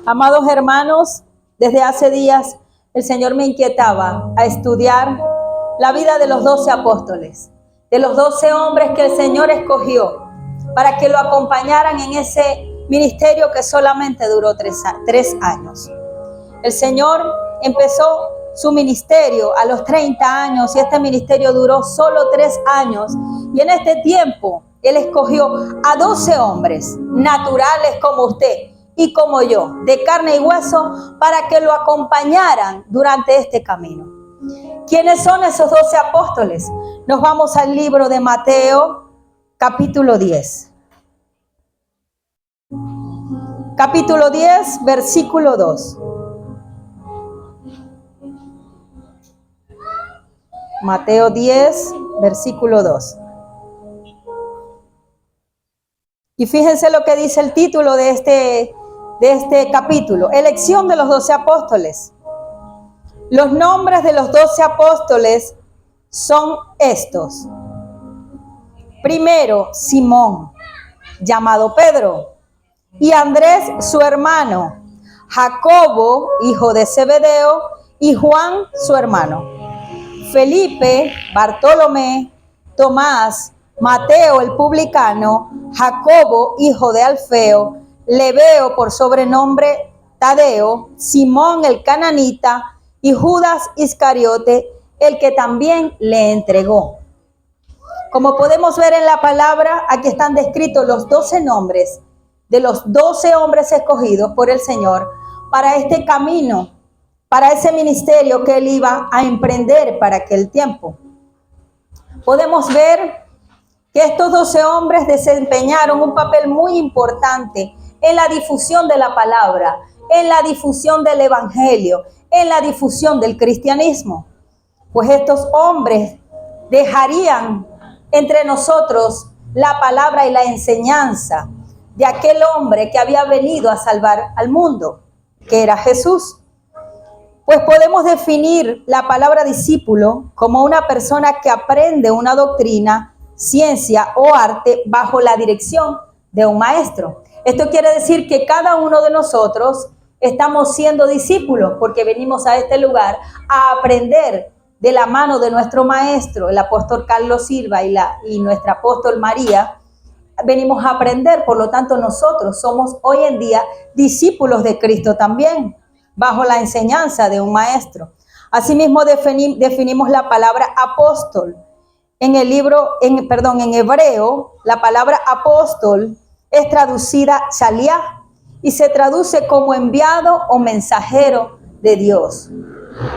Amados hermanos, desde hace días el Señor me inquietaba a estudiar la vida de los 12 apóstoles, de los 12 hombres que el Señor escogió para que lo acompañaran en ese ministerio que solamente duró 3 años. El Señor empezó su ministerio a los 30 años y este ministerio duró solo 3 años. Y en este tiempo Él escogió a 12 hombres naturales como usted y como yo, de carne y hueso, para que lo acompañaran durante este camino. ¿Quiénes son esos 12 apóstoles? Nos vamos al libro de Mateo, capítulo 10. Capítulo 10, versículo 2. Mateo 10, versículo 2. Y fíjense lo que dice el título de este capítulo. Elección de los 12 apóstoles. Los nombres de los 12 apóstoles son estos. Primero, Simón, llamado Pedro, y Andrés, su hermano, Jacobo, hijo de Zebedeo, y Juan, su hermano, Felipe, Bartolomé, Tomás, Mateo el publicano, Jacobo, hijo de Alfeo, Lebeo por sobrenombre Tadeo, Simón el cananita y Judas Iscariote, el que también le entregó. Como podemos ver en la palabra, aquí están descritos los 12 nombres de los 12 hombres escogidos por el Señor para este camino, para ese ministerio que Él iba a emprender para aquel tiempo. Podemos ver que estos 12 hombres desempeñaron un papel muy importante en la difusión de la palabra, en la difusión del evangelio, en la difusión del cristianismo. Pues estos hombres dejarían entre nosotros la palabra y la enseñanza de aquel hombre que había venido a salvar al mundo, que era Jesús. Pues podemos definir la palabra discípulo como una persona que aprende una doctrina, ciencia o arte bajo la dirección de un maestro. Esto quiere decir que cada uno de nosotros estamos siendo discípulos porque venimos a este lugar a aprender de la mano de nuestro maestro, el apóstol Carlos Silva y nuestra apóstol María. Venimos a aprender, por lo tanto nosotros somos hoy en día discípulos de Cristo también, bajo la enseñanza de un maestro. Asimismo definimos la palabra apóstol. En hebreo, la palabra apóstol es traducida shaliach y se traduce como enviado o mensajero de Dios.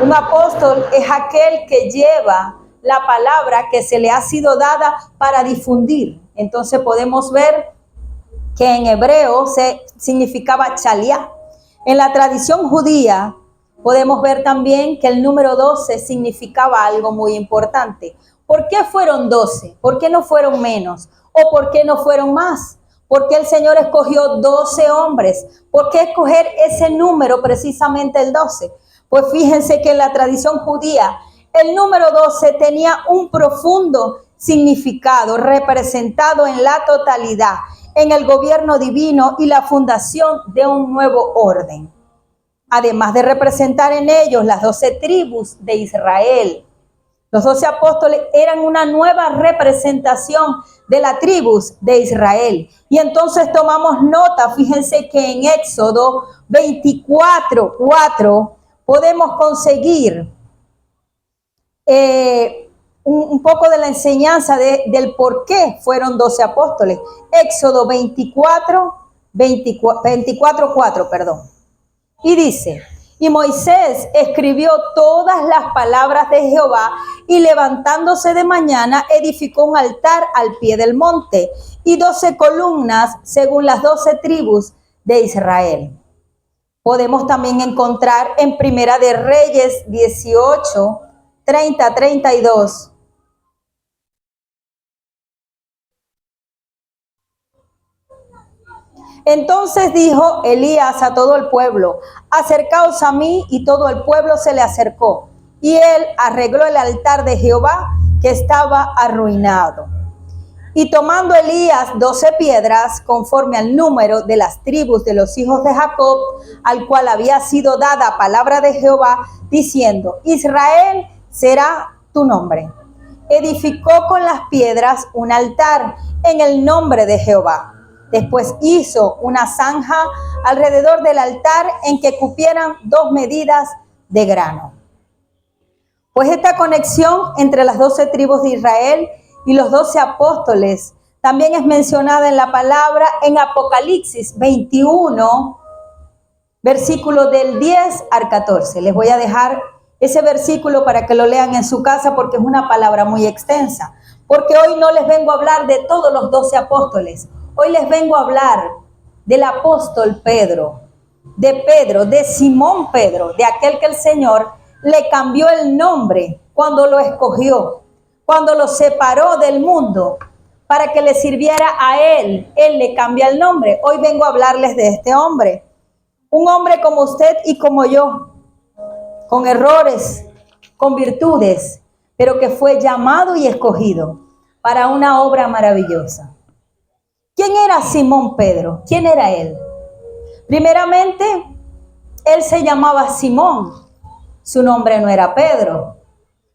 Un apóstol es aquel que lleva la palabra que se le ha sido dada para difundir. Entonces podemos ver que en hebreo significaba shaliach. En la tradición judía podemos ver también que el número 12 significaba algo muy importante. ¿Por qué fueron 12? ¿Por qué no fueron menos? ¿O por qué no fueron más? ¿Por qué el Señor escogió 12 hombres? ¿Por qué escoger ese número, precisamente el 12? Pues fíjense que en la tradición judía el número 12 tenía un profundo significado representado en la totalidad, en el gobierno divino y la fundación de un nuevo orden. Además de representar en ellos las 12 tribus de Israel. Los 12 apóstoles eran una nueva representación de las tribus de Israel. Y entonces tomamos nota, fíjense que en Éxodo 24:4 podemos conseguir un poco de la enseñanza del por qué fueron 12 apóstoles. Éxodo 24:4, perdón. Y dice: y Moisés escribió todas las palabras de Jehová y levantándose de mañana edificó un altar al pie del monte y 12 columnas según las 12 tribus de Israel. Podemos también encontrar en Primera de Reyes 18, 30-32. Entonces dijo Elías a todo el pueblo: acercaos a mí, y todo el pueblo se le acercó. Y él arregló el altar de Jehová que estaba arruinado. Y tomando Elías 12 piedras, conforme al número de las tribus de los hijos de Jacob, al cual había sido dada palabra de Jehová, diciendo: Israel será tu nombre. Edificó con las piedras un altar en el nombre de Jehová. Después hizo una zanja alrededor del altar en que cupieran 2 medidas de grano. Pues esta conexión entre las 12 tribus de Israel y los 12 apóstoles también es mencionada en la palabra en Apocalipsis 21, versículo del 10 al 14. Les voy a dejar ese versículo para que lo lean en su casa porque es una palabra muy extensa. Porque hoy no les vengo a hablar de todos los 12 apóstoles. Hoy les vengo a hablar del apóstol Pedro, de Simón Pedro, de aquel que el Señor le cambió el nombre cuando lo escogió, cuando lo separó del mundo para que le sirviera a él. Él le cambia el nombre. Hoy vengo a hablarles de este hombre. Un hombre como usted y como yo, con errores, con virtudes, pero que fue llamado y escogido para una obra maravillosa. ¿Quién era Simón Pedro? ¿Quién era él? Primeramente, él se llamaba Simón. Su nombre no era Pedro.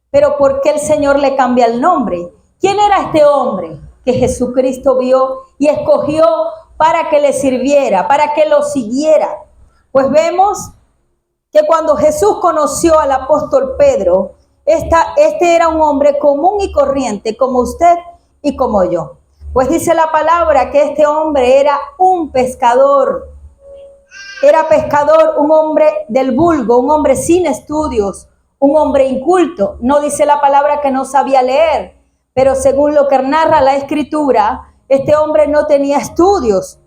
Pero ¿por qué el Señor le cambia el nombre? ¿Quién era este hombre que Jesucristo vio y escogió para que le sirviera, para que lo siguiera? Pues vemos que cuando Jesús conoció al apóstol Pedro, este era un hombre común y corriente, como usted y como yo. Pues dice la palabra que este hombre era un pescador. Era pescador, un hombre del vulgo, un hombre sin estudios, un hombre inculto. No dice la palabra que no sabía leer, pero según lo que narra la Escritura, este hombre no tenía estudios.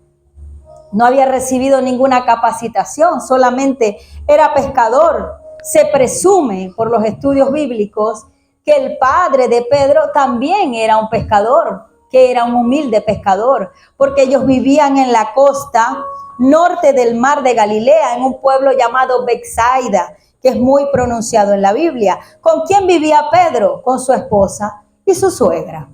No había recibido ninguna capacitación, solamente era pescador. Se presume por los estudios bíblicos que el padre de Pedro también era un pescador, que era un humilde pescador, porque ellos vivían en la costa norte del mar de Galilea, en un pueblo llamado Betsaida, que es muy pronunciado en la Biblia. ¿Con quién vivía Pedro? Con su esposa y su suegra.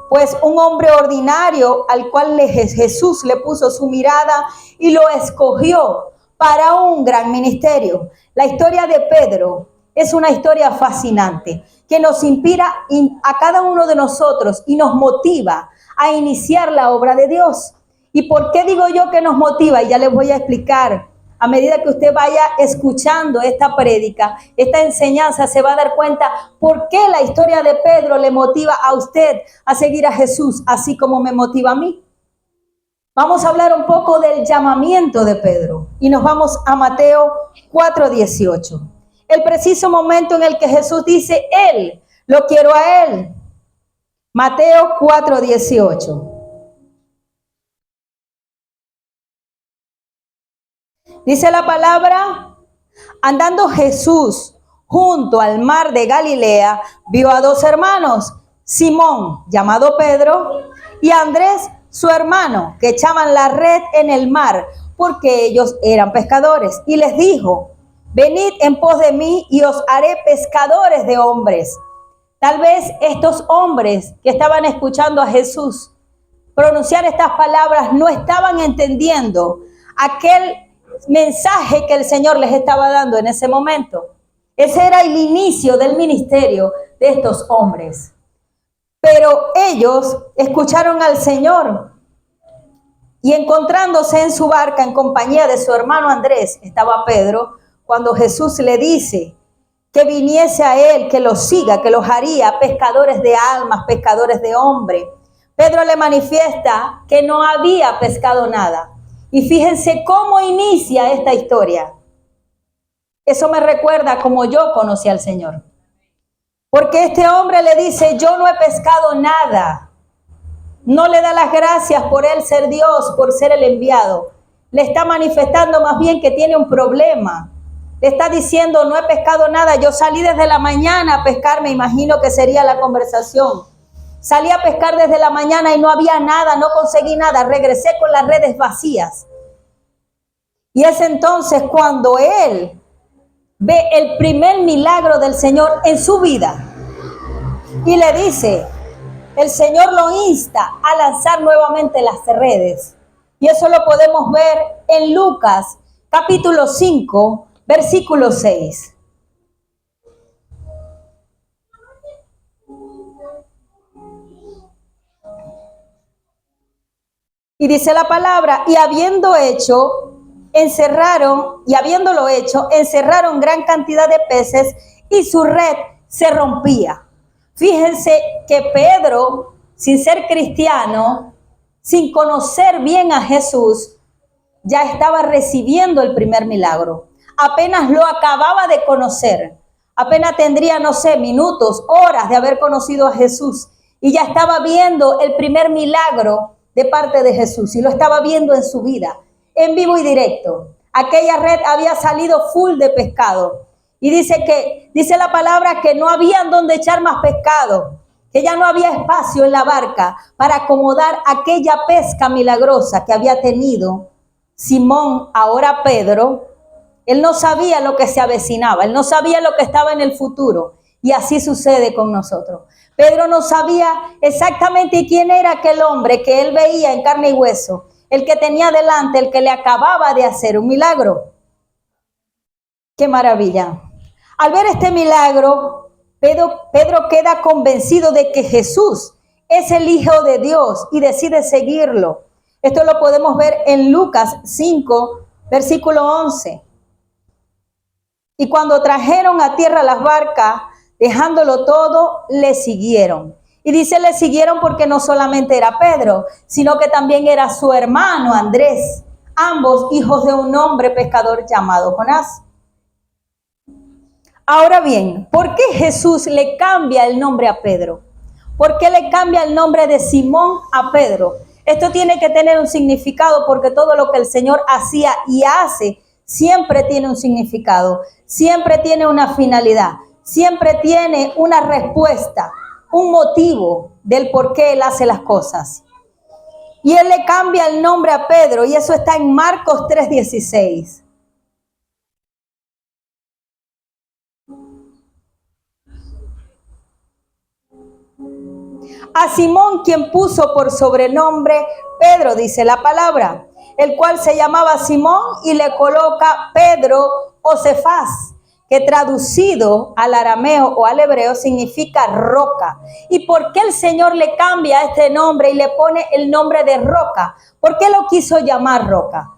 Pues un hombre ordinario al cual Jesús le puso su mirada y lo escogió para un gran ministerio. La historia de Pedro es una historia fascinante que nos inspira a cada uno de nosotros y nos motiva a iniciar la obra de Dios. ¿Y por qué digo yo que nos motiva? Y ya les voy a explicar. A medida que usted vaya escuchando esta prédica, esta enseñanza, se va a dar cuenta por qué la historia de Pedro le motiva a usted a seguir a Jesús, así como me motiva a mí. Vamos a hablar un poco del llamamiento de Pedro y nos vamos a Mateo 4:18. El preciso momento en el que Jesús dice: Él, lo quiero a Él. Mateo 4:18. Dice la palabra: andando Jesús junto al mar de Galilea, vio a 2 hermanos, Simón, llamado Pedro, y Andrés, su hermano, que echaban la red en el mar, porque ellos eran pescadores. Y les dijo: venid en pos de mí y os haré pescadores de hombres. Tal vez estos hombres que estaban escuchando a Jesús pronunciar estas palabras no estaban entendiendo aquel mensaje que el Señor les estaba dando en ese momento. Ese era el inicio del ministerio de estos hombres. Pero ellos escucharon al Señor y encontrándose en su barca en compañía de su hermano Andrés, estaba Pedro, cuando Jesús le dice que viniese a él, que los siga, que los haría pescadores de almas, pescadores de hombres. Pedro le manifiesta que no había pescado nada. Y fíjense cómo inicia esta historia. Eso me recuerda como yo conocí al Señor. Porque este hombre le dice: yo no he pescado nada. No le da las gracias por él ser Dios, por ser el enviado. Le está manifestando más bien que tiene un problema. Le está diciendo: no he pescado nada. Yo salí desde la mañana a pescar, me imagino que sería la conversación. Salí a pescar desde la mañana y no había nada, no conseguí nada. Regresé con las redes vacías. Y es entonces cuando él ve el primer milagro del Señor en su vida. Y le dice: el Señor lo insta a lanzar nuevamente las redes. Y eso lo podemos ver en Lucas, capítulo 5, versículo 6. Y dice la palabra, y habiéndolo hecho, encerraron gran cantidad de peces y su red se rompía. Fíjense que Pedro, sin ser cristiano, sin conocer bien a Jesús, ya estaba recibiendo el primer milagro. Apenas lo acababa de conocer. Apenas tendría, no sé, minutos, horas de haber conocido a Jesús. Y ya estaba viendo el primer milagro de parte de Jesús. Y lo estaba viendo en su vida, en vivo y directo. Aquella red había salido full de pescado. Y dice la palabra que no había donde echar más pescado, que ya no había espacio en la barca para acomodar aquella pesca milagrosa que había tenido Simón, ahora Pedro. Él no sabía lo que se avecinaba, él no sabía lo que estaba en el futuro. Y así sucede con nosotros. Pedro no sabía exactamente quién era aquel hombre que él veía en carne y hueso, el que tenía delante, el que le acababa de hacer un milagro. ¡Qué maravilla! Al ver este milagro, Pedro queda convencido de que Jesús es el Hijo de Dios y decide seguirlo. Esto lo podemos ver en Lucas 5, versículo 11. Y cuando trajeron a tierra las barcas, dejándolo todo, le siguieron. Y dice, le siguieron porque no solamente era Pedro, sino que también era su hermano Andrés, ambos hijos de un hombre pescador llamado Jonás. Ahora bien, ¿por qué Jesús le cambia el nombre a Pedro? ¿Por qué le cambia el nombre de Simón a Pedro? Esto tiene que tener un significado, porque todo lo que el Señor hacía y hace siempre tiene un significado, siempre tiene una finalidad, siempre tiene una respuesta, un motivo del por qué Él hace las cosas. Y Él le cambia el nombre a Pedro, y eso está en Marcos 3:16. A Simón, quien puso por sobrenombre Pedro, dice la palabra, el cual se llamaba Simón, y le coloca Pedro o Cefás, que traducido al arameo o al hebreo significa roca. ¿Y por qué el Señor le cambia este nombre y le pone el nombre de roca? ¿Por qué lo quiso llamar roca?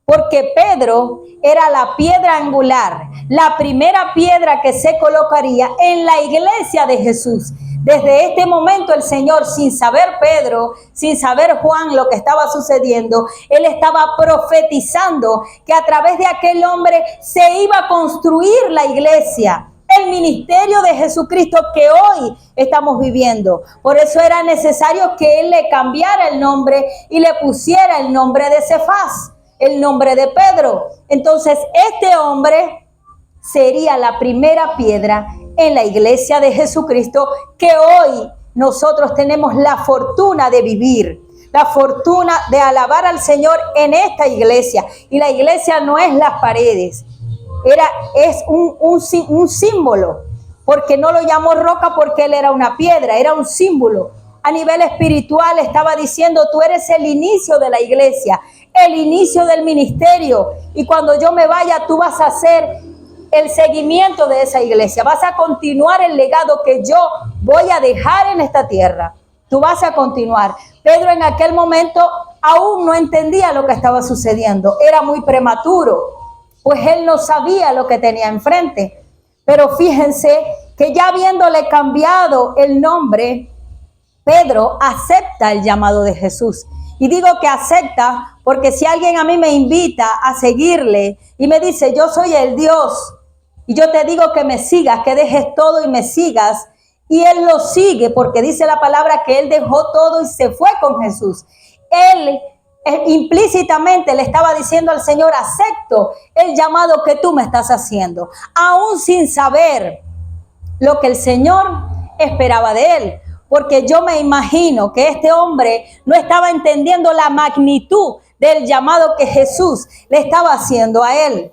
Porque Pedro era la piedra angular, la primera piedra que se colocaría en la iglesia de Jesús. Desde este momento el Señor, sin saber Pedro, sin saber Juan lo que estaba sucediendo, Él estaba profetizando que a través de aquel hombre se iba a construir la iglesia, el ministerio de Jesucristo que hoy estamos viviendo. Por eso era necesario que Él le cambiara el nombre y le pusiera el nombre de Cefás, el nombre de Pedro. Entonces este hombre sería la primera piedra en la iglesia de Jesucristo, que hoy nosotros tenemos la fortuna de vivir, la fortuna de alabar al Señor en esta iglesia. Y la iglesia no es las paredes, es un símbolo, porque no lo llamó roca porque él era una piedra, era un símbolo. A nivel espiritual estaba diciendo, tú eres el inicio de la iglesia, el inicio del ministerio, y cuando yo me vaya tú vas a hacer el seguimiento de esa iglesia, vas a continuar el legado que yo voy a dejar en esta tierra. Tú vas a continuar. Pedro en aquel momento aún no entendía lo que estaba sucediendo, era muy prematuro, pues él no sabía lo que tenía enfrente. Pero fíjense que ya habiéndole cambiado el nombre, Pedro acepta el llamado de Jesús. Y digo que acepta porque si alguien a mí me invita a seguirle y me dice, yo soy el Dios, y yo te digo que me sigas, que dejes todo y me sigas, y él lo sigue porque dice la palabra que él dejó todo y se fue con Jesús. Él implícitamente le estaba diciendo al Señor, acepto el llamado que tú me estás haciendo, aún sin saber lo que el Señor esperaba de él. Porque yo me imagino que este hombre no estaba entendiendo la magnitud del llamado que Jesús le estaba haciendo a él.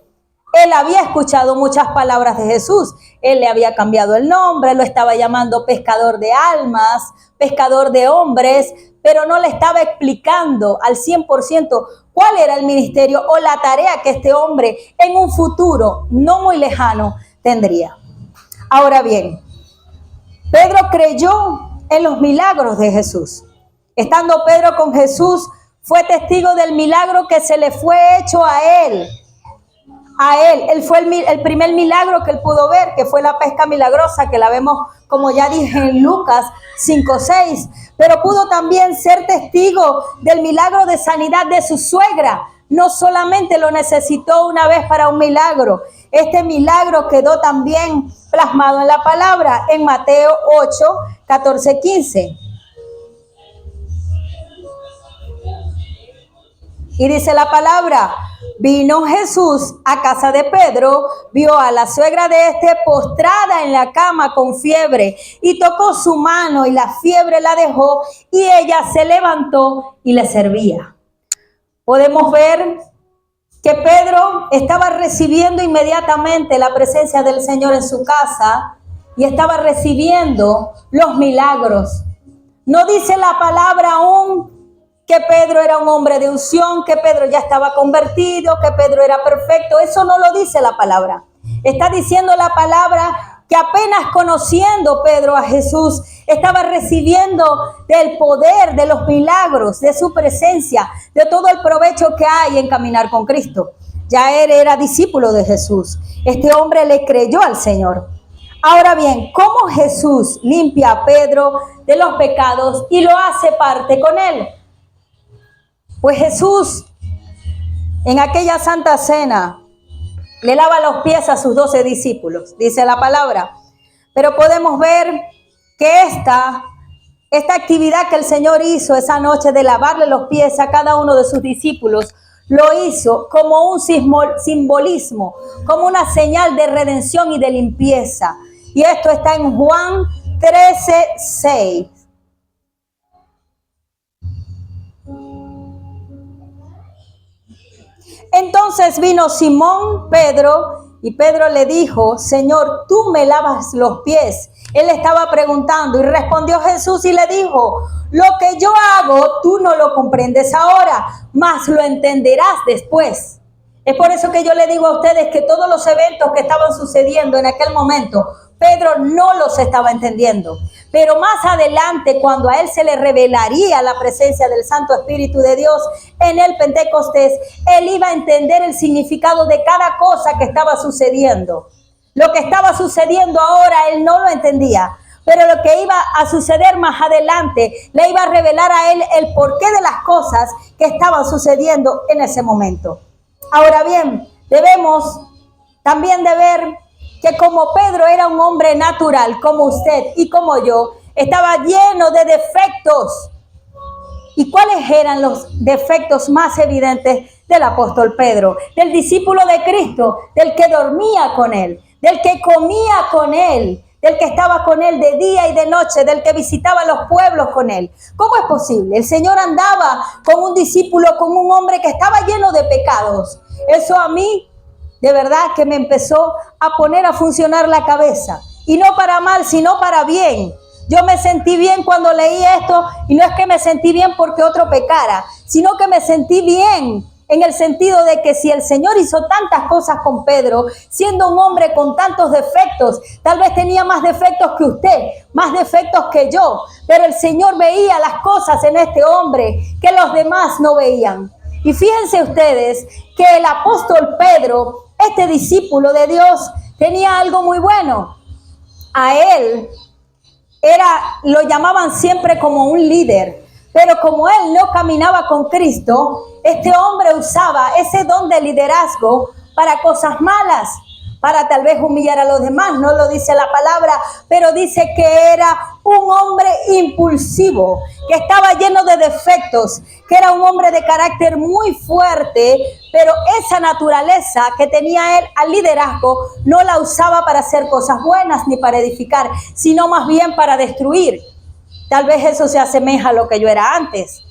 Él había escuchado muchas palabras de Jesús. Él le había cambiado el nombre, lo estaba llamando pescador de almas, pescador de hombres, pero no le estaba explicando al 100% cuál era el ministerio o la tarea que este hombre en un futuro no muy lejano tendría. Ahora bien, Pedro creyó en los milagros de Jesús. Estando Pedro con Jesús, fue testigo del milagro que se le fue hecho a él. Él fue el primer milagro que él pudo ver, que fue la pesca milagrosa, que la vemos, como ya dije, en Lucas 5:6. Pero pudo también ser testigo del milagro de sanidad de su suegra. No solamente lo necesitó una vez para un milagro. Este milagro quedó también plasmado en la palabra, en Mateo 8:14-15. Y dice la palabra: vino Jesús a casa de Pedro, vio a la suegra de este postrada en la cama con fiebre, y tocó su mano, y la fiebre la dejó, y ella se levantó y le servía. Podemos ver que Pedro estaba recibiendo inmediatamente la presencia del Señor en su casa, y estaba recibiendo los milagros. No dice la palabra aún que Pedro era un hombre de unción, que Pedro ya estaba convertido, que Pedro era perfecto. Eso no lo dice la palabra. Está diciendo la palabra que apenas conociendo Pedro a Jesús, estaba recibiendo del poder, de los milagros, de su presencia, de todo el provecho que hay en caminar con Cristo. Ya él era discípulo de Jesús. Este hombre le creyó al Señor. Ahora bien, ¿cómo Jesús limpia a Pedro de los pecados y lo hace parte con él? Pues Jesús, en aquella santa cena, le lava los pies a sus 12 discípulos, dice la palabra. Pero podemos ver que esta actividad que el Señor hizo esa noche de lavarle los pies a cada uno de sus discípulos, lo hizo como un simbolismo, como una señal de redención y de limpieza. Y esto está en Juan 13:6. Entonces vino Simón Pedro, y Pedro le dijo: Señor, tú me lavas los pies. Él estaba preguntando, y respondió Jesús y le dijo: lo que yo hago tú no lo comprendes ahora, mas lo entenderás después. Es por eso que yo le digo a ustedes que todos los eventos que estaban sucediendo en aquel momento, Pedro no los estaba entendiendo. Pero más adelante, cuando a él se le revelaría la presencia del Santo Espíritu de Dios en el Pentecostés, él iba a entender el significado de cada cosa que estaba sucediendo. Lo que estaba sucediendo ahora, él no lo entendía. Pero lo que iba a suceder más adelante, le iba a revelar a él el porqué de las cosas que estaban sucediendo en ese momento. Ahora bien, debemos también de ver que como Pedro era un hombre natural, como usted y como yo, estaba lleno de defectos. ¿Y cuáles eran los defectos más evidentes del apóstol Pedro? Del discípulo de Cristo, del que dormía con él, del que comía con él, del que estaba con él de día y de noche, del que visitaba los pueblos con él. ¿Cómo es posible? El Señor andaba con un discípulo, con un hombre que estaba lleno de pecados. Eso a mí, de verdad, que me empezó a poner a funcionar la cabeza. Y no para mal, sino para bien. Yo me sentí bien cuando leí esto, y no es que me sentí bien porque otro pecara, sino que me sentí bien en el sentido de que si el Señor hizo tantas cosas con Pedro, siendo un hombre con tantos defectos, tal vez tenía más defectos que usted, más defectos que yo, pero el Señor veía las cosas en este hombre que los demás no veían. Y fíjense ustedes que el apóstol Pedro, este discípulo de Dios, tenía algo muy bueno. A él lo llamaban siempre como un líder. Pero como él no caminaba con Cristo, este hombre usaba ese don de liderazgo para cosas malas, para tal vez humillar a los demás. No lo dice la palabra, pero dice que era un hombre impulsivo, que estaba lleno de defectos, que era un hombre de carácter muy fuerte, pero esa naturaleza que tenía él al liderazgo no la usaba para hacer cosas buenas ni para edificar, sino más bien para destruir. Tal vez eso se asemeja a lo que yo era antes.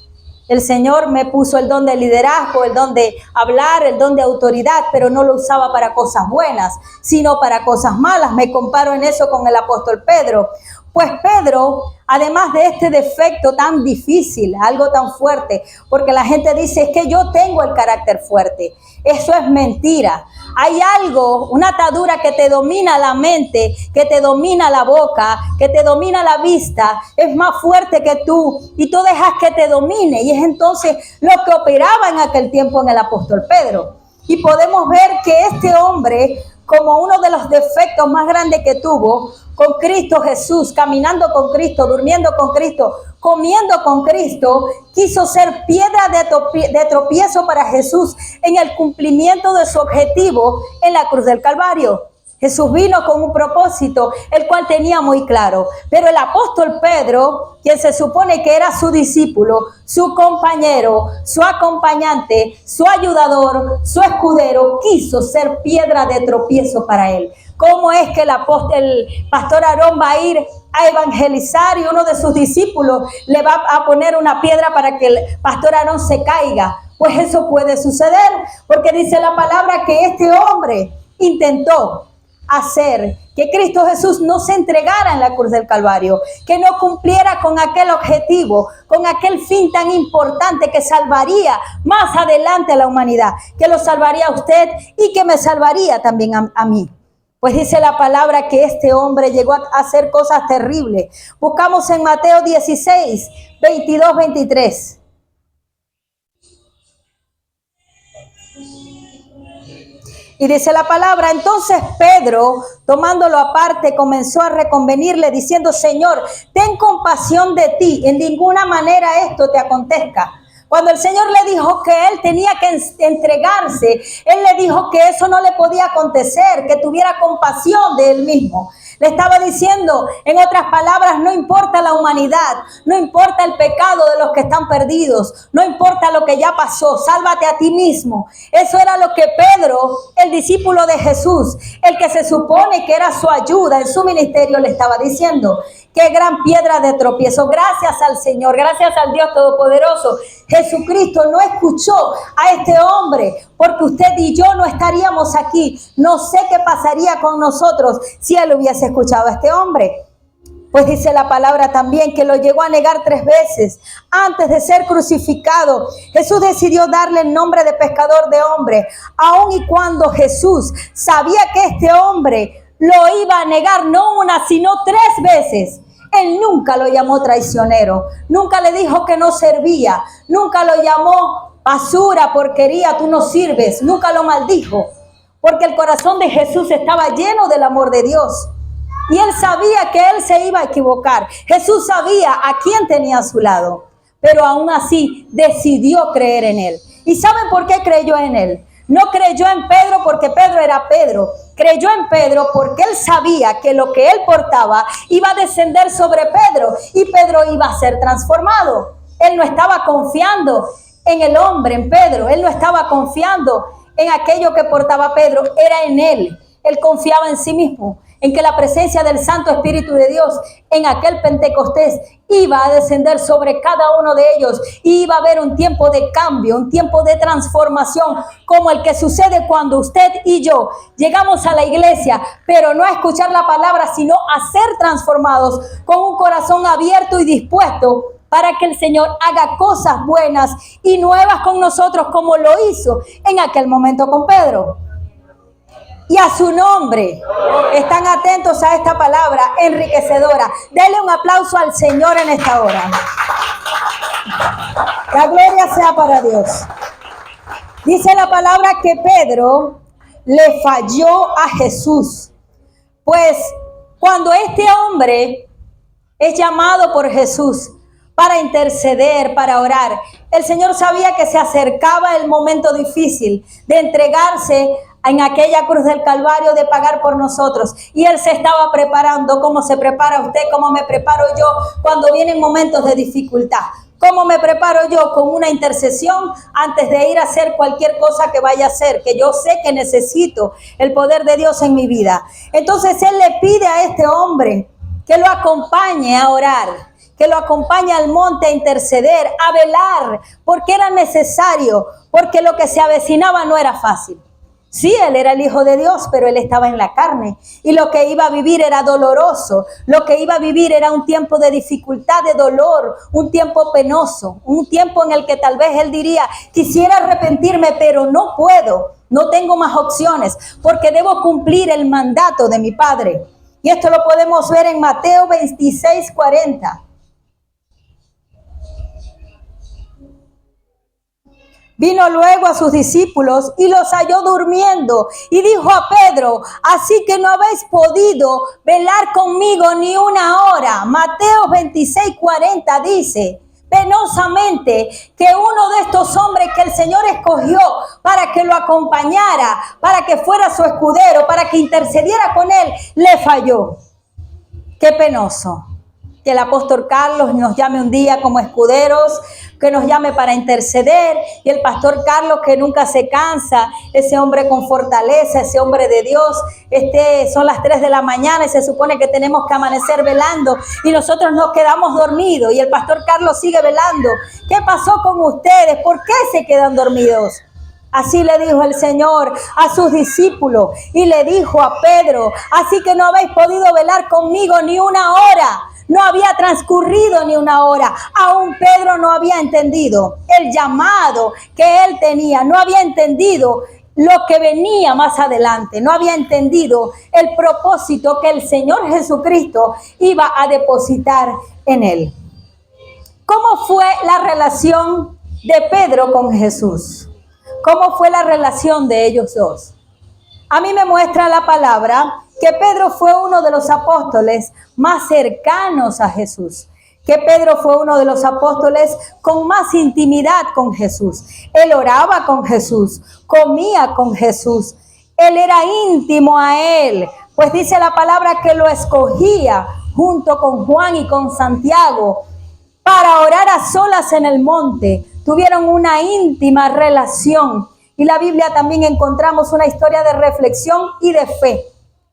El Señor me puso el don de liderazgo, el don de hablar, el don de autoridad, pero no lo usaba para cosas buenas, sino para cosas malas. Me comparo en eso con el apóstol Pedro. Pues Pedro, además de este defecto tan difícil, algo tan fuerte, porque la gente dice, es que yo tengo el carácter fuerte. Eso es mentira. Hay algo, una atadura que te domina la mente, que te domina la boca, que te domina la vista, es más fuerte que tú y tú dejas que te domine. Y es entonces lo que operaba en aquel tiempo en el apóstol Pedro. Y podemos ver que este hombre, como uno de los defectos más grandes que tuvo, con Cristo Jesús, caminando con Cristo, durmiendo con Cristo, comiendo con Cristo, quiso ser piedra de tropiezo para Jesús en el cumplimiento de su objetivo en la cruz del Calvario. Jesús vino con un propósito, el cual tenía muy claro. Pero el apóstol Pedro, quien se supone que era su discípulo, su compañero, su acompañante, su ayudador, su escudero, quiso ser piedra de tropiezo para él. ¿Cómo es que el pastor Aarón va a ir a evangelizar y uno de sus discípulos le va a poner una piedra para que el pastor Aarón se caiga? Pues eso puede suceder, porque dice la palabra que este hombre intentó hacer que Cristo Jesús no se entregara en la cruz del Calvario, que no cumpliera con aquel objetivo, con aquel fin tan importante que salvaría más adelante a la humanidad, que lo salvaría a usted y que me salvaría también a mí. Pues dice la palabra que este hombre llegó a hacer cosas terribles. Buscamos en Mateo 16, 22, 23. Y dice la palabra, entonces Pedro, tomándolo aparte, comenzó a reconvenirle diciendo, Señor, ten compasión de ti, en ninguna manera esto te acontezca. Cuando el Señor le dijo que él tenía que entregarse, él le dijo que eso no le podía acontecer, que tuviera compasión de él mismo. Le estaba diciendo, en otras palabras, no importa la humanidad, no importa el pecado de los que están perdidos, no importa lo que ya pasó, sálvate a ti mismo. Eso era lo que Pedro, el discípulo de Jesús, el que se supone que era su ayuda en su ministerio, le estaba diciendo. Qué gran piedra de tropiezo. Gracias al Señor, gracias al Dios Todopoderoso. Jesucristo no escuchó a este hombre, porque usted y yo no estaríamos aquí. No sé qué pasaría con nosotros si él hubiese escuchado a este hombre. Pues dice la palabra también que lo llegó a negar 3 veces. Antes de ser crucificado, Jesús decidió darle el nombre de pescador de hombres, aun y cuando Jesús sabía que este hombre lo iba a negar no una, sino 3 veces. Él nunca lo llamó traicionero, nunca le dijo que no servía, nunca lo llamó basura, porquería, tú no sirves, nunca lo maldijo, porque el corazón de Jesús estaba lleno del amor de Dios. Y él sabía que él se iba a equivocar. Jesús sabía a quién tenía a su lado, pero aún así decidió creer en él. ¿Y saben por qué creyó en él? No creyó en Pedro porque Pedro era Pedro. Creyó en Pedro porque él sabía que lo que él portaba iba a descender sobre Pedro y Pedro iba a ser transformado. Él no estaba confiando en el hombre, en Pedro. Él no estaba confiando en aquello que portaba Pedro. Era en él. Él confiaba en sí mismo, en que la presencia del Santo Espíritu de Dios en aquel Pentecostés iba a descender sobre cada uno de ellos y iba a haber un tiempo de cambio, un tiempo de transformación, como el que sucede cuando usted y yo llegamos a la iglesia, pero no a escuchar la palabra, sino a ser transformados con un corazón abierto y dispuesto para que el Señor haga cosas buenas y nuevas con nosotros, como lo hizo en aquel momento con Pedro. Y a su nombre, están atentos a esta palabra enriquecedora. Denle un aplauso al Señor en esta hora. La gloria sea para Dios. Dice la palabra que Pedro le falló a Jesús. Pues cuando este hombre es llamado por Jesús para interceder, para orar, el Señor sabía que se acercaba el momento difícil de entregarse en aquella cruz del Calvario, de pagar por nosotros. Y Él se estaba preparando, como se prepara usted, como me preparo yo cuando vienen momentos de dificultad. ¿Cómo me preparo yo? Con una intercesión antes de ir a hacer cualquier cosa que vaya a hacer, que yo sé que necesito el poder de Dios en mi vida. Entonces Él le pide a este hombre que lo acompañe a orar, que lo acompaña al monte a interceder, a velar, porque era necesario, porque lo que se avecinaba no era fácil. Sí, él era el Hijo de Dios, pero él estaba en la carne. Y lo que iba a vivir era doloroso. Lo que iba a vivir era un tiempo de dificultad, de dolor, un tiempo penoso, un tiempo en el que tal vez él diría, quisiera arrepentirme, pero no puedo. No tengo más opciones, porque debo cumplir el mandato de mi Padre. Y esto lo podemos ver en Mateo 26:40. Vino luego a sus discípulos y los halló durmiendo y dijo a Pedro, así que no habéis podido velar conmigo ni una hora. Mateo 26:40 dice, penosamente, que uno de estos hombres que el Señor escogió para que lo acompañara, para que fuera su escudero, para que intercediera con él, le falló. Qué penoso que el apóstol Carlos nos llame un día como escuderos, que nos llame para interceder, y el pastor Carlos, que nunca se cansa, ese hombre con fortaleza, ese hombre de Dios, son las 3 de la mañana y se supone que tenemos que amanecer velando y nosotros nos quedamos dormidos y el pastor Carlos sigue velando. ¿Qué pasó con ustedes? ¿Por qué se quedan dormidos? Así le dijo el Señor a sus discípulos y le dijo a Pedro, así que no habéis podido velar conmigo ni una hora. No había transcurrido ni una hora. Aún Pedro no había entendido el llamado que él tenía. No había entendido lo que venía más adelante. No había entendido el propósito que el Señor Jesucristo iba a depositar en él. ¿Cómo fue la relación de Pedro con Jesús? ¿Cómo fue la relación de ellos dos? A mí me muestra la palabra que Pedro fue uno de los apóstoles más cercanos a Jesús, que Pedro fue uno de los apóstoles con más intimidad con Jesús. Él oraba con Jesús, comía con Jesús, él era íntimo a él, pues dice la palabra que lo escogía junto con Juan y con Santiago para orar a solas en el monte. Tuvieron una íntima relación. Y la Biblia también encontramos una historia de reflexión y de fe.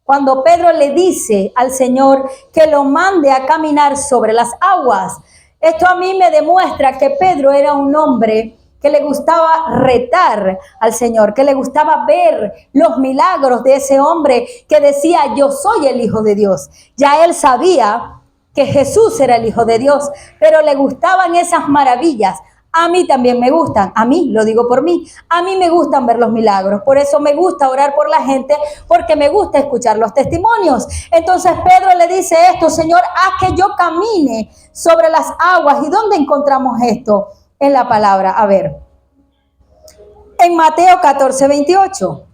Cuando Pedro le dice al Señor que lo mande a caminar sobre las aguas. Esto a mí me demuestra que Pedro era un hombre que le gustaba retar al Señor, que le gustaba ver los milagros de ese hombre que decía, yo soy el Hijo de Dios. Ya él sabía que Jesús era el Hijo de Dios, pero le gustaban esas maravillas. A mí también me gustan, a mí, lo digo por mí, a mí me gustan ver los milagros, por eso me gusta orar por la gente, porque me gusta escuchar los testimonios. Entonces Pedro le dice esto, Señor, haz que yo camine sobre las aguas. ¿Y dónde encontramos esto? En la palabra, a ver, en Mateo 14:28.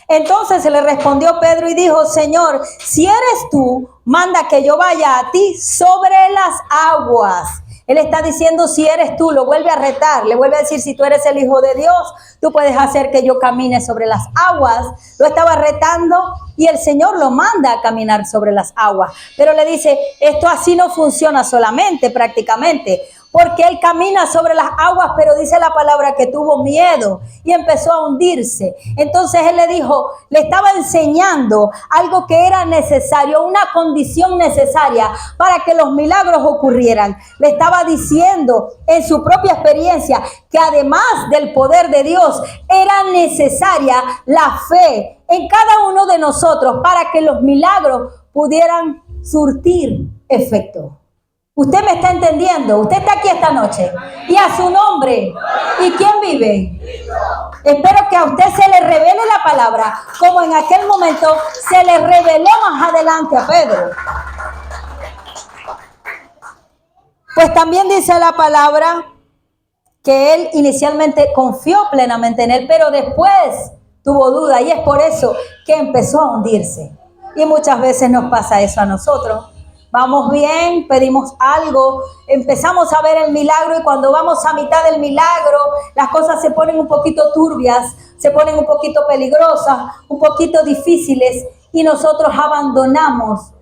Entonces le respondió Pedro y dijo, Señor, si eres tú, manda que yo vaya a ti sobre las aguas. Él está diciendo, si eres tú, lo vuelve a retar, le vuelve a decir, si tú eres el Hijo de Dios, tú puedes hacer que yo camine sobre las aguas. Lo estaba retando y el Señor lo manda a caminar sobre las aguas. Pero le dice, esto así no funciona solamente, prácticamente. Porque él camina sobre las aguas, pero dice la palabra que tuvo miedo y empezó a hundirse. Entonces él le dijo, le estaba enseñando algo que era necesario, una condición necesaria para que los milagros ocurrieran. Le estaba diciendo en su propia experiencia que además del poder de Dios, era necesaria la fe en cada uno de nosotros para que los milagros pudieran surtir efecto. Usted me está entendiendo, usted está aquí esta noche y a su nombre. ¿Y quién vive? Espero que a usted se le revele la palabra como en aquel momento se le reveló más adelante a Pedro. Pues también dice la palabra que él inicialmente confió plenamente en él, pero después tuvo duda y es por eso que empezó a hundirse. Y muchas veces nos pasa eso a nosotros. Vamos bien, pedimos algo, empezamos a ver el milagro y cuando vamos a mitad del milagro, las cosas se ponen un poquito turbias, se ponen un poquito peligrosas, un poquito difíciles y nosotros abandonamos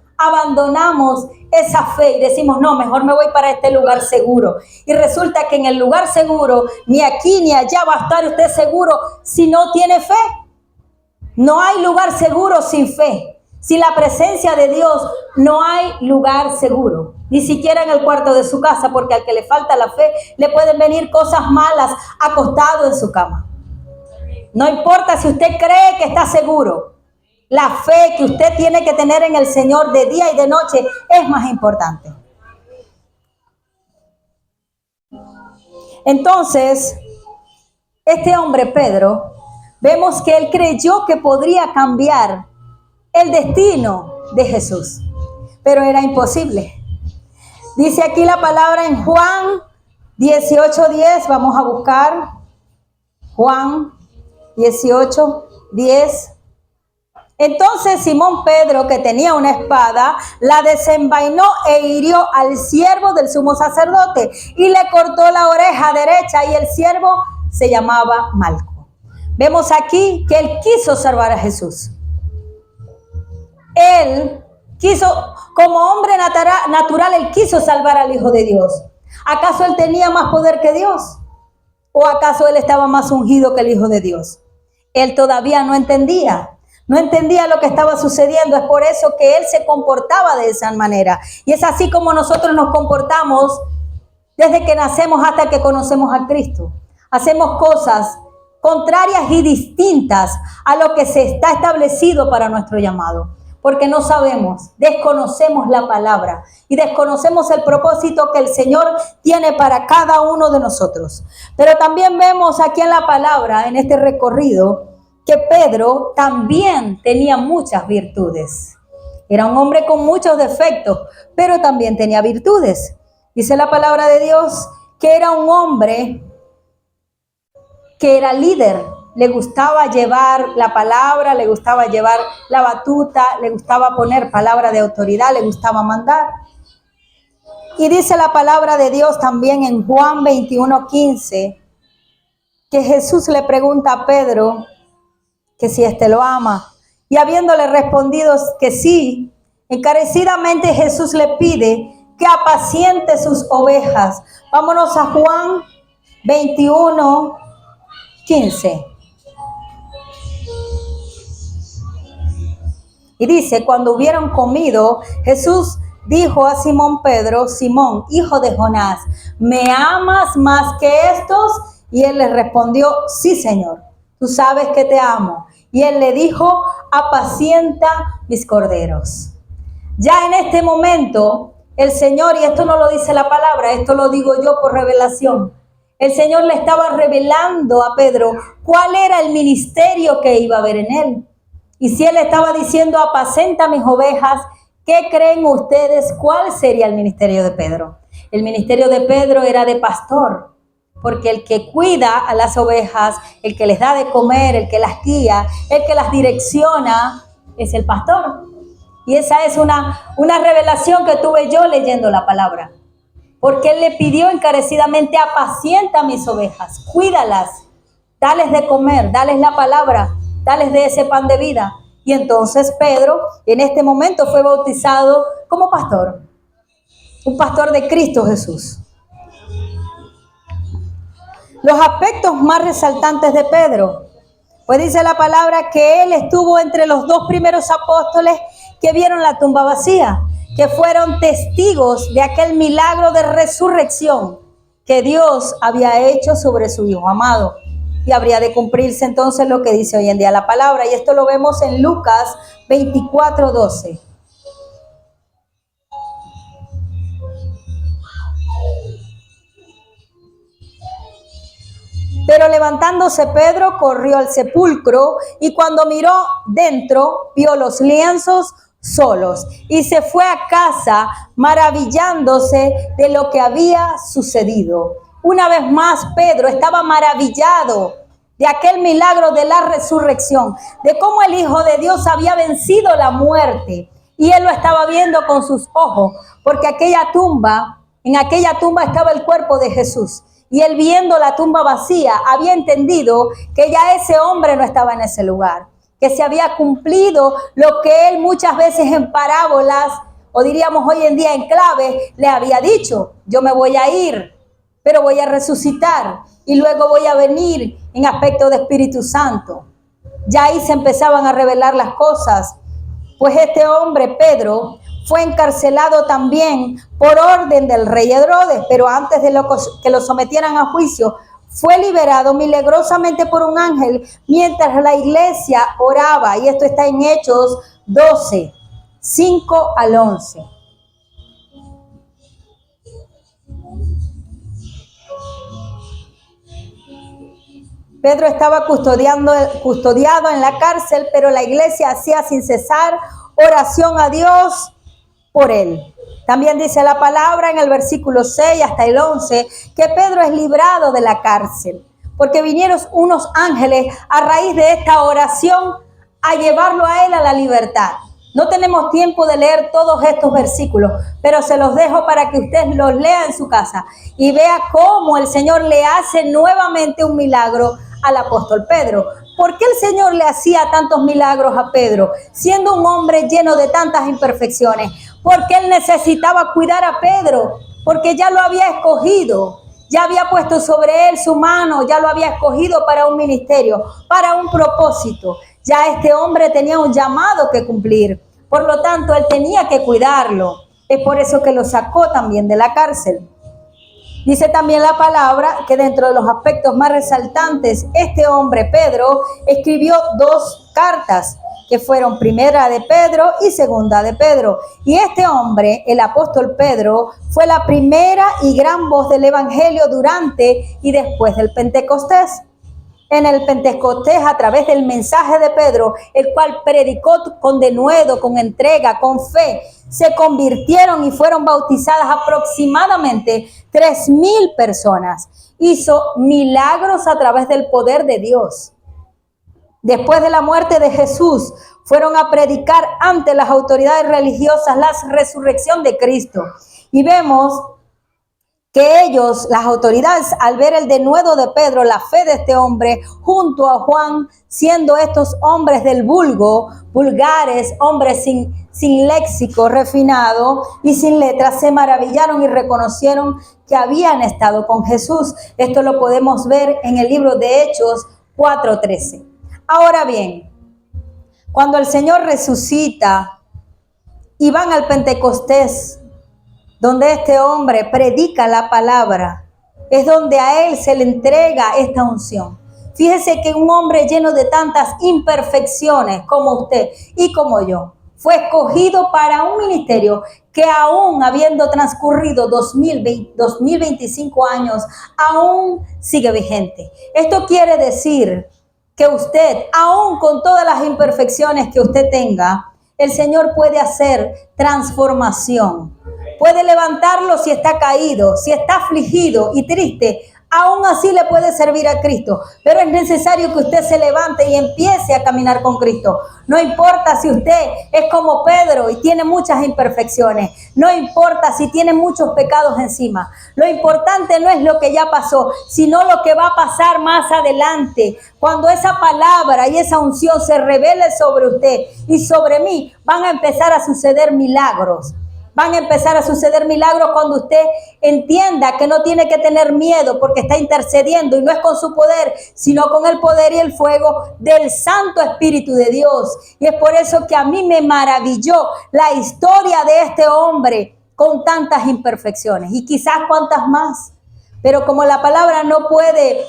esa fe y decimos, no, mejor me voy para este lugar seguro. Y resulta que en el lugar seguro, ni aquí ni allá va a estar usted seguro si no tiene fe. No hay lugar seguro sin fe. Sin la presencia de Dios no hay lugar seguro, ni siquiera en el cuarto de su casa, porque al que le falta la fe le pueden venir cosas malas acostado en su cama. No importa si usted cree que está seguro, la fe que usted tiene que tener en el Señor de día y de noche es más importante. Entonces, este hombre Pedro, vemos que él creyó que podría cambiar el destino de Jesús, pero era imposible. Dice aquí la palabra en Juan 18:10, vamos a buscar Juan 18:10. Entonces Simón Pedro, que tenía una espada, la desenvainó e hirió al siervo del sumo sacerdote y le cortó la oreja derecha, y el siervo se llamaba Malco. Vemos aquí que él quiso salvar a Jesús. Él quiso, como hombre natural, él quiso salvar al Hijo de Dios. ¿Acaso él tenía más poder que Dios? ¿O acaso él estaba más ungido que el Hijo de Dios? Él todavía no entendía lo que estaba sucediendo. Es por eso que él se comportaba de esa manera. Y es así como nosotros nos comportamos desde que nacemos hasta que conocemos a Cristo. Hacemos cosas contrarias y distintas a lo que se está establecido para nuestro llamado. Porque no sabemos, desconocemos la palabra y desconocemos el propósito que el Señor tiene para cada uno de nosotros. Pero también vemos aquí en la palabra, en este recorrido, que Pedro también tenía muchas virtudes. Era un hombre con muchos defectos, pero también tenía virtudes. Dice la palabra de Dios que era un hombre que era líder. Le gustaba llevar la palabra, le gustaba llevar la batuta, le gustaba poner palabra de autoridad, le gustaba mandar. Y dice la palabra de Dios también en Juan 21:15, que Jesús le pregunta a Pedro que si éste lo ama. Y habiéndole respondido que sí, encarecidamente Jesús le pide que apaciente sus ovejas. Vámonos a Juan 21:15. Y dice, cuando hubieron comido, Jesús dijo a Simón Pedro: Simón, hijo de Jonás, ¿me amas más que estos? Y él le respondió: sí, Señor, tú sabes que te amo. Y él le dijo: apacienta mis corderos. Ya en este momento, el Señor, y esto no lo dice la palabra, esto lo digo yo por revelación, el Señor le estaba revelando a Pedro cuál era el ministerio que iba a haber en él. Y si él estaba diciendo: apacenta mis ovejas, ¿qué creen ustedes? ¿Cuál sería el ministerio de Pedro? El ministerio de Pedro era de pastor, porque el que cuida a las ovejas, el que les da de comer, el que las guía, el que las direcciona, es el pastor. Y esa es una revelación que tuve yo leyendo la palabra. Porque él le pidió encarecidamente: apacienta mis ovejas, cuídalas, dales de comer, dales la palabra, dales de ese pan de vida. Y entonces Pedro en este momento fue bautizado como pastor, un pastor de Cristo Jesús. Los aspectos más resaltantes de Pedro, pues dice la palabra que él estuvo entre los dos primeros apóstoles que vieron la tumba vacía, que fueron testigos de aquel milagro de resurrección que Dios había hecho sobre su Hijo amado. Y habría de cumplirse entonces lo que dice hoy en día la palabra. Y esto lo vemos en Lucas 24:12. Pero levantándose Pedro, corrió al sepulcro, y cuando miró dentro, vio los lienzos solos, y se fue a casa maravillándose de lo que había sucedido. Una vez más, Pedro estaba maravillado de aquel milagro de la resurrección, de cómo el Hijo de Dios había vencido la muerte, y él lo estaba viendo con sus ojos, porque en aquella tumba estaba el cuerpo de Jesús. Y él, viendo la tumba vacía, había entendido que ya ese hombre no estaba en ese lugar, que se había cumplido lo que él muchas veces en parábolas, o diríamos hoy en día en clave, le había dicho: yo me voy a ir, pero voy a resucitar y luego voy a venir en aspecto de Espíritu Santo. Ya ahí se empezaban a revelar las cosas pues este hombre, Pedro, fue encarcelado también por orden del rey Herodes, pero antes de que lo sometieran a juicio, fue liberado milagrosamente por un ángel mientras la iglesia oraba. Y esto está en Hechos 12, 5 al 11. Pedro estaba custodiado en la cárcel, pero la iglesia hacía sin cesar oración a Dios por él. También dice la palabra en el versículo 6 hasta el 11 que Pedro es librado de la cárcel, porque vinieron unos ángeles a raíz de esta oración a llevarlo a él a la libertad. No tenemos tiempo de leer todos estos versículos, pero se los dejo para que usted los lea en su casa y vea cómo el Señor le hace nuevamente un milagro al apóstol Pedro. ¿Por qué el Señor le hacía tantos milagros a Pedro, siendo un hombre lleno de tantas imperfecciones? Porque él necesitaba cuidar a Pedro, porque ya lo había escogido, ya había puesto sobre él su mano, ya lo había escogido para un ministerio, para un propósito. Ya este hombre tenía un llamado que cumplir, por lo tanto él tenía que cuidarlo. Es por eso que lo sacó también de la cárcel. Dice también la palabra que dentro de los aspectos más resaltantes, este hombre, Pedro, escribió 2 cartas, que fueron primera de Pedro y segunda de Pedro. Y este hombre, el apóstol Pedro, fue la primera y gran voz del evangelio durante y después del Pentecostés. En el Pentecostés, a través del mensaje de Pedro, el cual predicó con denuedo, con entrega, con fe, se convirtieron y fueron bautizadas aproximadamente 3,000 personas. Hizo milagros a través del poder de Dios. Después de la muerte de Jesús, fueron a predicar ante las autoridades religiosas la resurrección de Cristo. Y vemos que ellos, las autoridades, al ver el denuedo de Pedro, la fe de este hombre, junto a Juan, siendo estos hombres del vulgo, vulgares, hombres sin léxico refinado y sin letras, se maravillaron y reconocieron que habían estado con Jesús. Esto lo podemos ver en el libro de Hechos 4:13. Ahora bien, cuando el Señor resucita y van al Pentecostés, donde este hombre predica la palabra, es donde a él se le entrega esta unción. Fíjese que un hombre lleno de tantas imperfecciones como usted y como yo, fue escogido para un ministerio que aún habiendo transcurrido 2025 años, aún sigue vigente. Esto quiere decir que usted, aún con todas las imperfecciones que usted tenga, el Señor puede hacer transformación. Puede levantarlo si está caído, si está afligido y triste. Aún así le puede servir a Cristo. Pero es necesario que usted se levante y empiece a caminar con Cristo. No importa si usted es como Pedro y tiene muchas imperfecciones. No importa si tiene muchos pecados encima. Lo importante no es lo que ya pasó, sino lo que va a pasar más adelante. Cuando esa palabra y esa unción se revele sobre usted y sobre mí, van a empezar a suceder milagros. Van a empezar a suceder milagros cuando usted entienda que no tiene que tener miedo porque está intercediendo y no es con su poder, sino con el poder y el fuego del Santo Espíritu de Dios. Y es por eso que a mí me maravilló la historia de este hombre con tantas imperfecciones y quizás cuantas más. Pero como la palabra no puede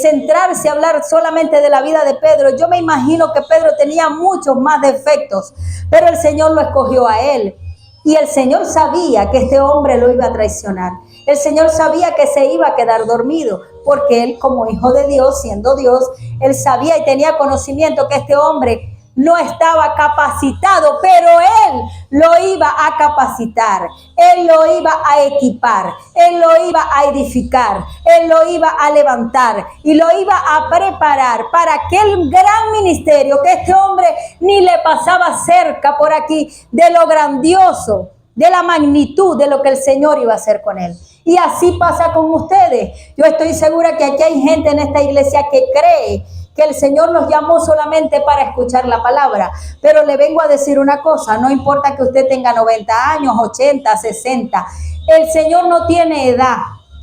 centrarse a hablar solamente de la vida de Pedro, yo me imagino que Pedro tenía muchos más defectos, pero el Señor lo escogió a él. Y el Señor sabía que este hombre lo iba a traicionar. El Señor sabía que se iba a quedar dormido, porque él, como hijo de Dios, siendo Dios, él sabía y tenía conocimiento que este hombre no estaba capacitado, pero él lo iba a capacitar, él lo iba a equipar, él lo iba a edificar, él lo iba a levantar y lo iba a preparar para aquel gran ministerio que este hombre ni le pasaba cerca por aquí, de lo grandioso, de la magnitud de lo que el Señor iba a hacer con él. Y así pasa con ustedes. Yo estoy segura que aquí hay gente en esta iglesia que cree que el Señor los llamó solamente para escuchar la palabra. Pero le vengo a decir una cosa, no importa que usted tenga 90 años, 80, 60. El Señor no tiene edad.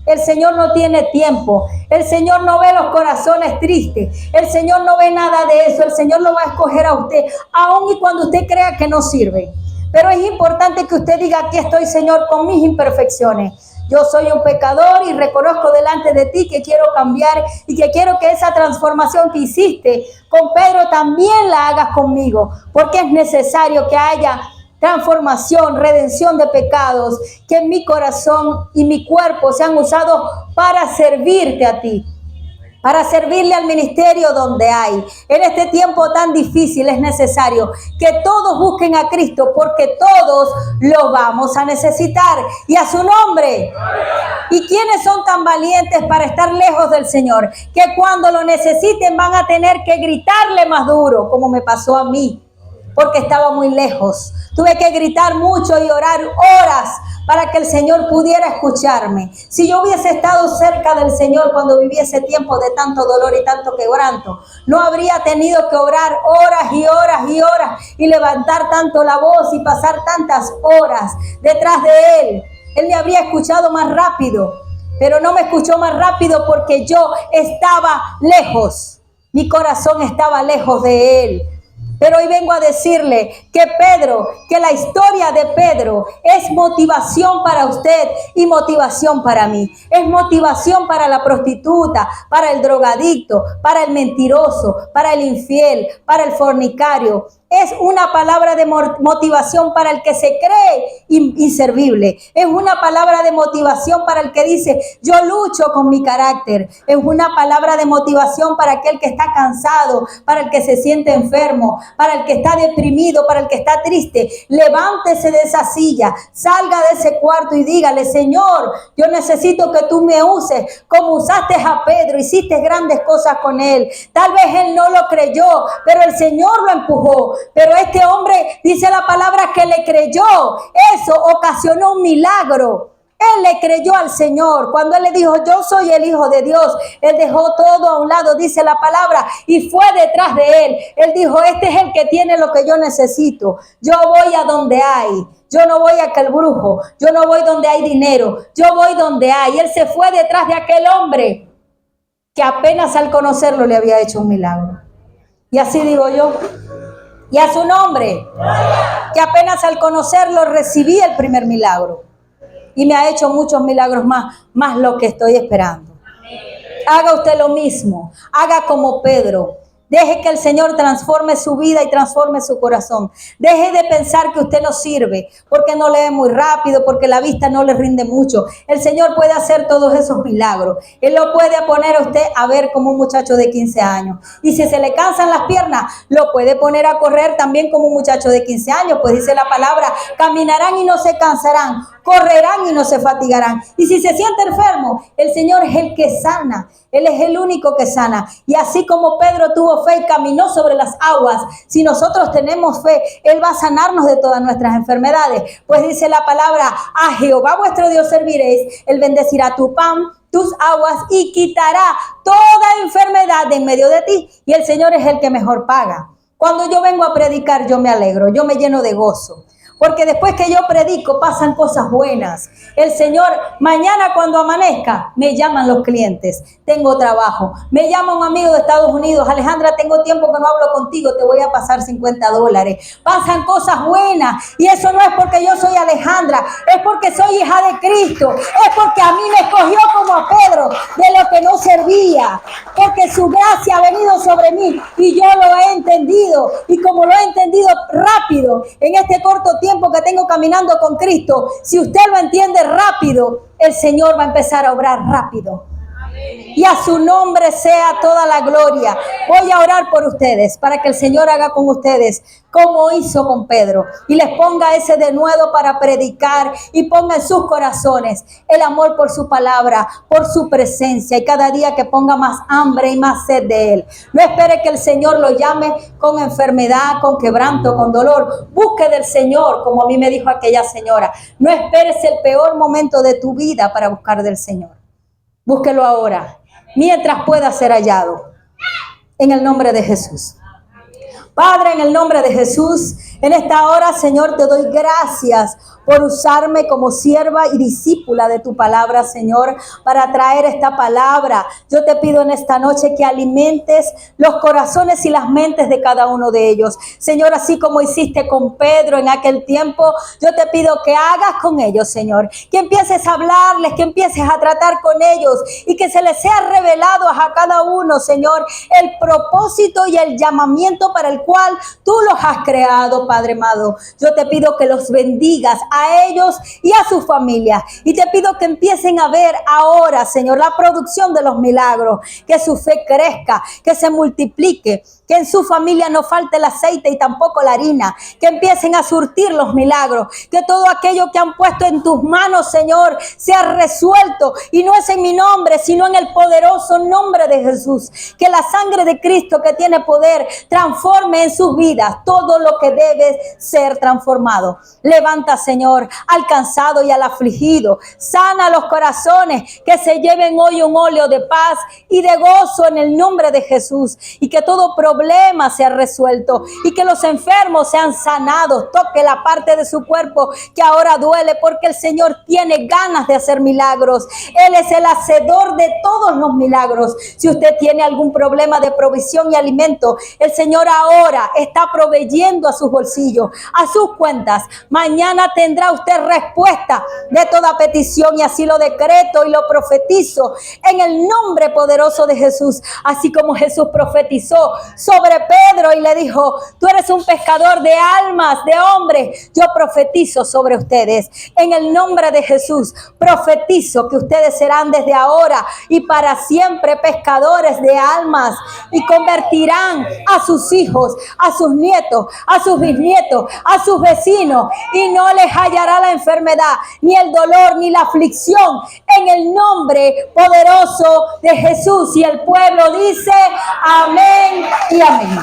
El Señor no tiene tiempo. El Señor no ve los corazones tristes. El Señor no ve nada de eso. El Señor lo va a escoger a usted, aun y cuando usted crea que no sirve. Pero es importante que usted diga: aquí estoy, Señor, con mis imperfecciones. Yo soy un pecador y reconozco delante de ti que quiero cambiar y que quiero que esa transformación que hiciste con Pedro también la hagas conmigo, porque es necesario que haya transformación, redención de pecados, que mi corazón y mi cuerpo sean usados para servirte a ti, para servirle al ministerio donde hay. En este tiempo tan difícil es necesario que todos busquen a Cristo, porque todos lo vamos a necesitar. Y a su nombre. ¿Y quiénes son tan valientes para estar lejos del Señor, que cuando lo necesiten van a tener que gritarle más duro, como me pasó a mí? Porque estaba muy lejos. Tuve que gritar mucho y orar horas para que el Señor pudiera escucharme. Si yo hubiese estado cerca del Señor cuando viví ese tiempo de tanto dolor y tanto quebranto, no habría tenido que orar horas y horas y horas y levantar tanto la voz y pasar tantas horas detrás de Él. Él me habría escuchado más rápido, pero no me escuchó más rápido porque yo estaba lejos. Mi corazón estaba lejos de Él. Pero hoy vengo a decirle que la historia de Pedro es motivación para usted y motivación para mí. Es motivación para la prostituta, para el drogadicto, para el mentiroso, para el infiel, para el fornicario. Es una palabra de motivación para el que se cree inservible. Es una palabra de motivación para el que dice: yo lucho con mi carácter. Es una palabra de motivación para aquel que está cansado, para el que se siente enfermo, para el que está deprimido, para el que está triste. Levántese de esa silla, salga de ese cuarto y dígale: Señor, yo necesito que tú me uses como usaste a Pedro. Hiciste grandes cosas con él. Tal vez él no lo creyó, pero el Señor lo empujó. Pero este hombre, dice la palabra, que le creyó. Eso ocasionó un milagro. Él le creyó al Señor. Cuando él le dijo: yo soy el Hijo de Dios, él dejó todo a un lado, dice la palabra, y fue detrás de él. Él dijo: este es el que tiene lo que yo necesito. Yo voy a donde hay. Yo no voy a aquel brujo. Yo no voy donde hay dinero. Yo voy donde hay. Él se fue detrás de aquel hombre que apenas al conocerlo le había hecho un milagro. Y así digo yo. Y a su nombre, que apenas al conocerlo recibí el primer milagro. Y me ha hecho muchos milagros más lo que estoy esperando. Haga usted lo mismo. Haga como Pedro. Deje que el Señor transforme su vida y transforme su corazón. Deje de pensar que usted no sirve, porque no lee muy rápido, porque la vista no le rinde mucho. El Señor puede hacer todos esos milagros. Él lo puede poner a usted a ver como un muchacho de 15 años. Y si se le cansan las piernas, lo puede poner a correr también como un muchacho de 15 años. Pues dice la palabra: caminarán y no se cansarán, correrán y no se fatigarán. Y si se siente enfermo, el Señor es el que sana. Él es el único que sana. Y así como Pedro tuvo fe y caminó sobre las aguas, si nosotros tenemos fe, Él va a sanarnos de todas nuestras enfermedades. Pues dice la palabra: a Jehová vuestro Dios serviréis, Él bendecirá tu pan, tus aguas, y quitará toda enfermedad de en medio de ti. Y el Señor es el que mejor paga. Cuando yo vengo a predicar, yo me alegro, yo me lleno de gozo. Porque después que yo predico pasan cosas buenas. El Señor, mañana cuando amanezca, me llaman los clientes. Tengo trabajo. Me llama un amigo de Estados Unidos: Alejandra, tengo tiempo que no hablo contigo, te voy a pasar $50. Pasan cosas buenas. Y eso no es porque yo soy Alejandra, es porque soy hija de Cristo. Es porque a mí me escogió como a Pedro, de lo que no servía. Porque su gracia ha venido sobre mí y yo lo he entendido. Y como lo he entendido rápido, en este corto tiempo que tengo caminando con Cristo, si usted lo entiende rápido, el Señor va a empezar a obrar rápido. Y a su nombre sea toda la gloria. Voy a orar por ustedes para que el Señor haga con ustedes como hizo con Pedro y les ponga ese denuedo para predicar y ponga en sus corazones el amor por su palabra, por su presencia, y cada día que ponga más hambre y más sed de Él. No espere que el Señor lo llame con enfermedad, con quebranto, con dolor. Busque del Señor, como a mí me dijo aquella señora. No esperes el peor momento de tu vida para buscar del Señor. Búsquelo ahora, mientras pueda ser hallado. En el nombre de Jesús. Padre, en el nombre de Jesús, En esta hora, Señor, te doy gracias por usarme como sierva y discípula de tu palabra, Señor, para traer esta palabra. Yo te pido en esta noche que alimentes los corazones y las mentes de cada uno de ellos. Señor, así como hiciste con Pedro en aquel tiempo, yo te pido que hagas con ellos, Señor. Que empieces a hablarles, que empieces a tratar con ellos y que se les sea revelado a cada uno, Señor, el propósito y el llamamiento para el cual tú los has creado, Padre amado. Yo te pido que los bendigas a ellos y a sus familias. Y te pido que empiecen a ver ahora, Señor, la producción de los milagros, que su fe crezca, que se multiplique, que en su familia no falte el aceite y tampoco la harina, que empiecen a surtir los milagros, que todo aquello que han puesto en tus manos, Señor, sea resuelto, y no es en mi nombre, sino en el poderoso nombre de Jesús. Que la sangre de Cristo, que tiene poder, transforme en sus vidas todo lo que debe ser transformado. Levanta, Señor, al cansado y al afligido. Sana los corazones, que se lleven hoy un óleo de paz y de gozo en el nombre de Jesús, y que todo problema sea resuelto, y que los enfermos sean sanados. Toque la parte de su cuerpo que ahora duele, porque el Señor tiene ganas de hacer milagros. Él es el hacedor de todos los milagros. Si usted tiene algún problema de provisión y alimento, el Señor ahora está proveyendo a sus bolsillos, a sus cuentas. Mañana tendrá usted respuesta de toda petición, y así lo decreto y lo profetizo en el nombre poderoso de Jesús. Así como Jesús profetizó sobre Pedro y le dijo: tú eres un pescador de almas, de hombres, yo profetizo sobre ustedes en el nombre de Jesús. Profetizo que ustedes serán desde ahora y para siempre pescadores de almas, y convertirán a sus hijos, a sus nietos, a sus bisnietos, a sus vecinos, y no les hallará la enfermedad, ni el dolor, ni la aflicción, en el nombre poderoso de Jesús. Y el pueblo dice amén y amén.